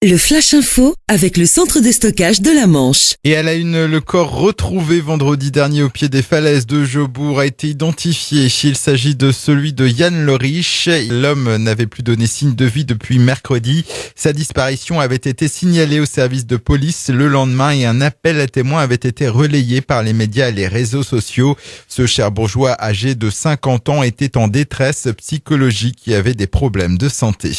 Le Flash Info avec le centre de stockage de la Manche. Et à la une, le corps retrouvé vendredi dernier au pied des falaises de Jaubourg a été identifié. Il s'agit de celui de Yann Leriche. L'homme n'avait plus donné signe de vie depuis mercredi. Sa disparition avait été signalée au service de police le lendemain et un appel à témoins avait été relayé par les médias et les réseaux sociaux. Ce Cherbourgeois âgé de 50 ans était en détresse psychologique et avait des problèmes de santé.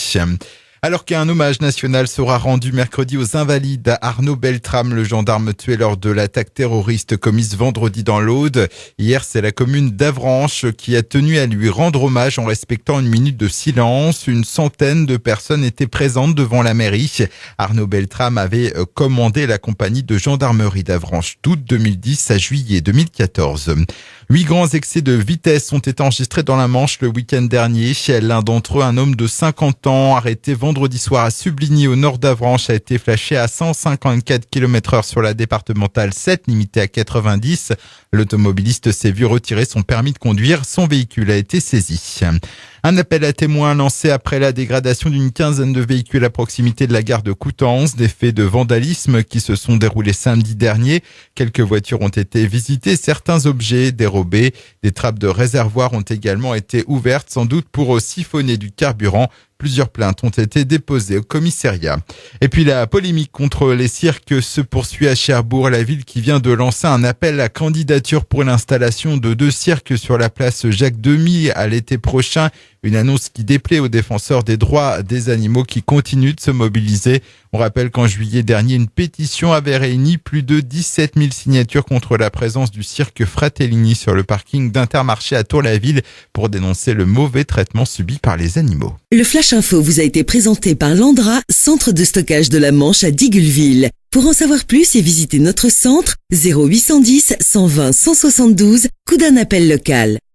Alors qu'un hommage national sera rendu mercredi aux Invalides à Arnaud Beltrame, le gendarme tué lors de l'attaque terroriste commise vendredi dans l'Aude. Hier, c'est la commune d'Avranches qui a tenu à lui rendre hommage en respectant une minute de silence. Une centaine de personnes étaient présentes devant la mairie. Arnaud Beltrame avait commandé la compagnie de gendarmerie d'Avranches d'août 2010 à juillet 2014. 8 grands excès de vitesse ont été enregistrés dans la Manche le week-end dernier. L'un d'entre eux, un homme de 50 ans, arrêté vendredi soir à Subligny au nord d'Avranches, a été flashé à 154 km/h sur la départementale 7, limitée à 90. L'automobiliste s'est vu retirer son permis de conduire. Son véhicule a été saisi. Un appel à témoins lancé après la dégradation d'une quinzaine de véhicules à proximité de la gare de Coutances. Des faits de vandalisme qui se sont déroulés samedi dernier. Quelques voitures ont été visitées, certains objets dérobés. Des trappes de réservoirs ont également été ouvertes, sans doute pour siphonner du carburant. Plusieurs plaintes ont été déposées au commissariat. Et puis la polémique contre les cirques se poursuit à Cherbourg. La ville qui vient de lancer un appel à candidature pour l'installation de 2 cirques sur la place Jacques-Demy à l'été prochain. Une annonce qui déplaît aux défenseurs des droits des animaux qui continuent de se mobiliser. On rappelle qu'en juillet dernier, une pétition avait réuni plus de 17 000 signatures contre la présence du cirque Fratellini sur le parking d'Intermarché à Tour-la-Ville pour dénoncer le mauvais traitement subi par les animaux. Le Flash Info vous a été présenté par Landra, centre de stockage de la Manche à Digoulville. Pour en savoir plus et visiter notre centre, 0810 120 172, coup d'un appel local.